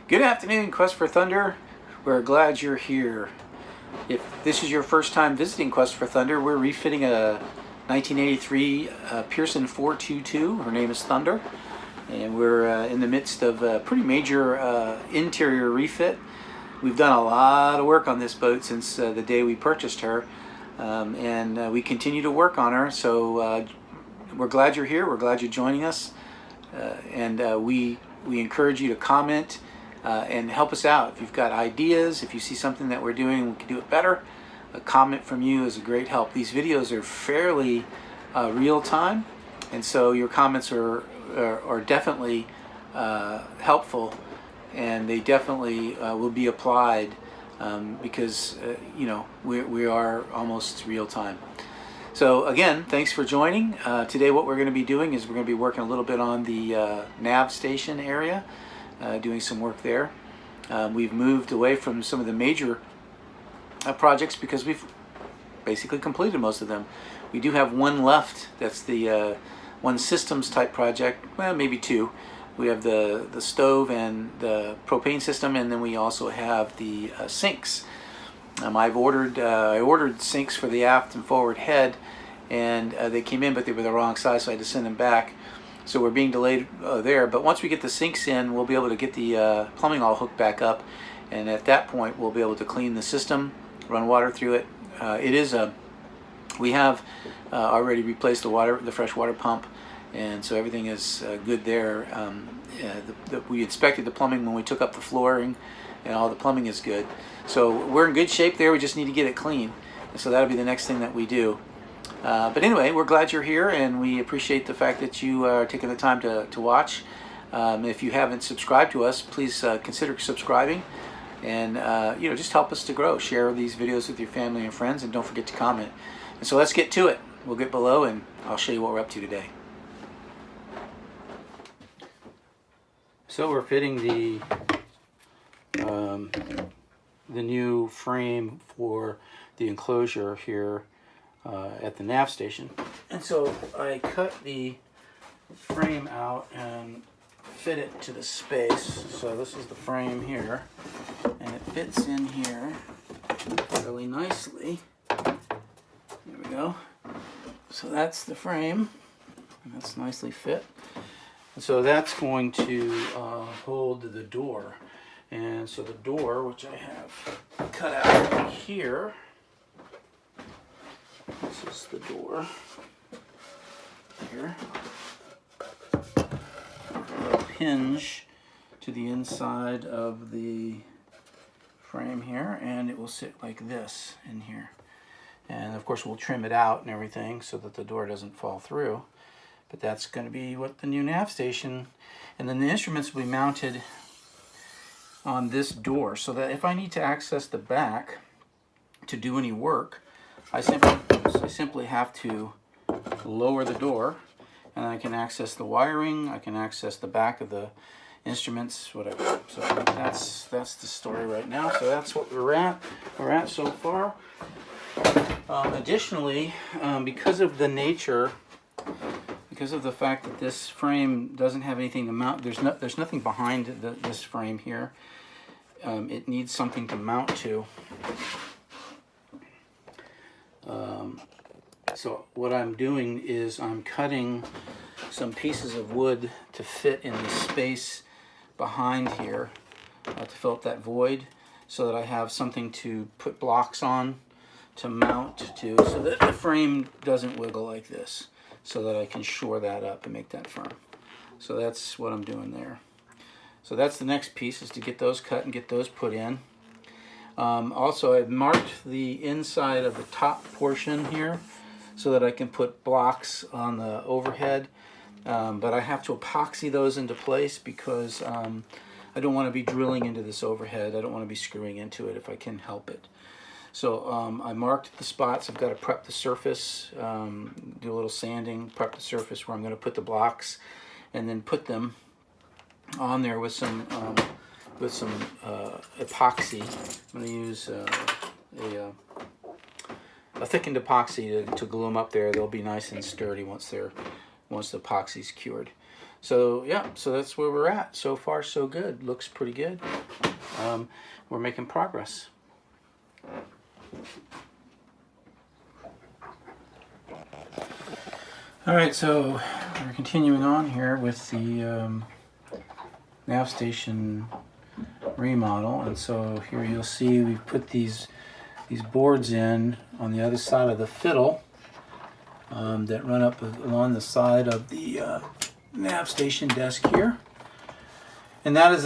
Good afternoon, Quest for Thunder. We're glad you're here. If this is your first time visiting Quest for Thunder, we're refitting a 1983 Pearson 422. Her name is Thunder, and we're in the midst of a pretty major interior refit. We've done a lot of work on this boat since the day we purchased her, and we continue to work on her. So we're glad you're here. We're glad you're joining us, and we encourage you to comment and help us out. If you've got ideas, if you see something that we're doing, we can do it better, a comment from you is a great help. These videos are fairly real time, and so your comments are definitely helpful, and they definitely will be applied because you know, we are almost real time. So again, thanks for joining. Today what we're going to be doing is we're going to be working a little bit on the nav station area, doing some work there. We've moved away from some of the major projects because we've basically completed most of them. We do have one left. That's the one systems type project, well, maybe two. We have the stove and the propane system, and then we also have the sinks. I ordered sinks for the aft and forward head, and they came in, but they were the wrong size, so I had to send them back. So we're being delayed there. But once we get the sinks in, we'll be able to get the plumbing all hooked back up, and at that point, we'll be able to clean the system, run water through it. We have already replaced the fresh water pump, and so everything is good there. We inspected the plumbing when we took up the flooring, and all the plumbing is good. So we're in good shape there. We just need to get it clean, and so that'll be the next thing that we do. But anyway, we're glad you're here, and we appreciate the fact that you are taking the time to watch. If you haven't subscribed to us, please consider subscribing, and you know, just help us to grow. Share these videos with your family and friends, and don't forget to comment. And so let's get to it. We'll get below, and I'll show you what we're up to today. So we're fitting the new frame for the enclosure here at the nav station, and so I cut the frame out and fit it to the space. So this is the frame here, and it fits in here really nicely. There we go. So that's the frame, and that's nicely fit. And so that's going to hold the door. And so the door, which I have cut out here, this is the door here. A little hinge to the inside of the frame here, and it will sit like this in here. And of course we'll trim it out and everything so that the door doesn't fall through. But that's going to be what the new nav station, and then the instruments will be mounted on this door, so that if I need to access the back to do any work, I simply have to lower the door, and I can access the wiring, I can access the back of the instruments, whatever. So that's the story right now. So that's what we're at so far. Additionally, because of the nature, because of the fact that this frame doesn't have anything to mount, there's nothing behind this frame here. It needs something to mount to. So what I'm doing is I'm cutting some pieces of wood to fit in the space behind here to fill up that void, so that I have something to put blocks on to mount to, so that the frame doesn't wiggle like this, so that I can shore that up and make that firm. So that's what I'm doing there. So that's the next piece, is to get those cut and get those put in. Also, I've marked the inside of the top portion here so that I can put blocks on the overhead, but I have to epoxy those into place because I don't want to be drilling into this overhead. I don't want to be screwing into it if I can help it. So I marked the spots. I've got to prep the surface, do a little sanding, prep the surface where I'm going to put the blocks, and then put them on there with some epoxy. I'm going to use a thickened epoxy to glue them up there. They'll be nice and sturdy once the epoxy's cured. So yeah, so that's where we're at. So far, so good. Looks pretty good. We're making progress. All right, so we're continuing on here with the nav station remodel, and so here you'll see we've put these boards in on the other side of the fiddle that run up along the side of the nav station desk here, and that is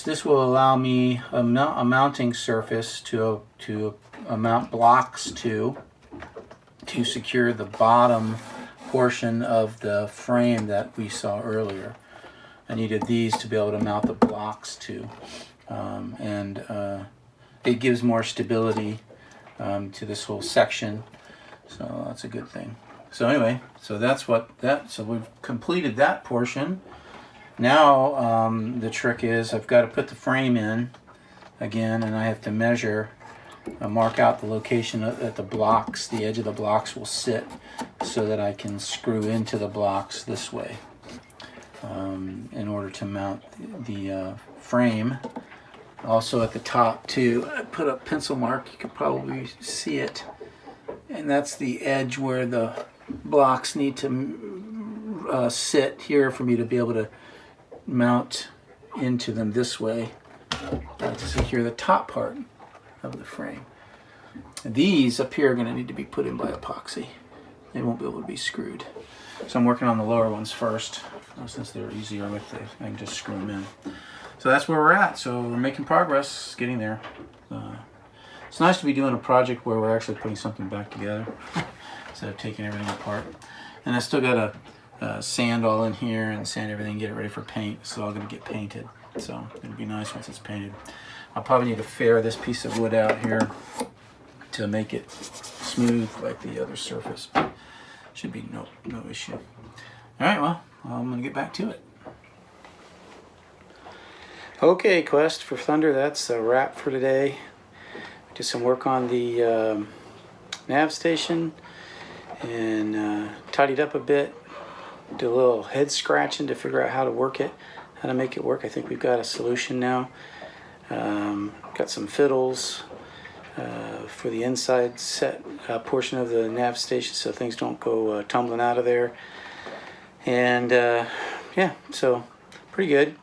this will allow me a mounting surface to mount blocks to secure the bottom portion of the frame that we saw earlier. I needed these to be able to mount the blocks to, and it gives more stability to this whole section, so that's a good thing. So anyway, so so we've completed that portion. Now the trick is I've got to put the frame in again, and I have to measure, mark out the location that the edge of the blocks will sit, so that I can screw into the blocks this way in order to mount the frame. Also at the top too, I put a pencil mark, you can probably see it, and that's the edge where the blocks need to sit here for me to be able to mount into them this way to secure the top part of the frame. These up here are going to need to be put in by epoxy. They won't be able to be screwed. So I'm working on the lower ones first, since they're easier with I can just screw them in. So that's where we're at. So we're making progress, getting there. It's nice to be doing a project where we're actually putting something back together instead of taking everything apart. And I still got to sand all in here and sand everything, get it ready for paint. It's all going to get painted. So it'll be nice once it's painted. I'll probably need to fair this piece of wood out here to make it smooth like the other surface. But should be no issue. All right, well, I'm going to get back to it. Okay, Quest for Thunder, that's a wrap for today. Did some work on the nav station and tidied up a bit. Did a little head scratching to figure out how to work it, how to make it work. I think we've got a solution now. Got some fiddles for the inside set portion of the nav station so things don't go tumbling out of there. And yeah, so pretty good.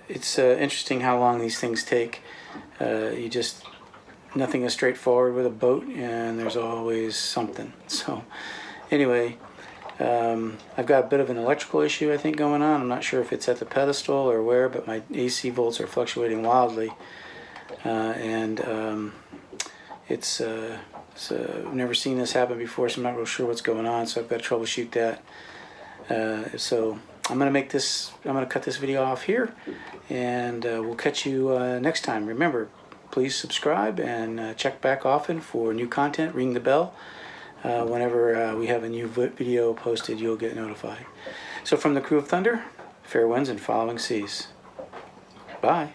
It's interesting how long these things take. Nothing is straightforward with a boat, and there's always something. So anyway, I've got a bit of an electrical issue I think going on. I'm not sure if it's at the pedestal or where, but my AC volts are fluctuating wildly. I've never seen this happen before, so I'm not real sure what's going on, so I've got to troubleshoot that. So I'm going to cut this video off here, and we'll catch you next time. Remember, please subscribe and check back often for new content. Ring the bell. Whenever we have a new video posted, you'll get notified. So from the crew of Thunder, fair winds and following seas. Bye.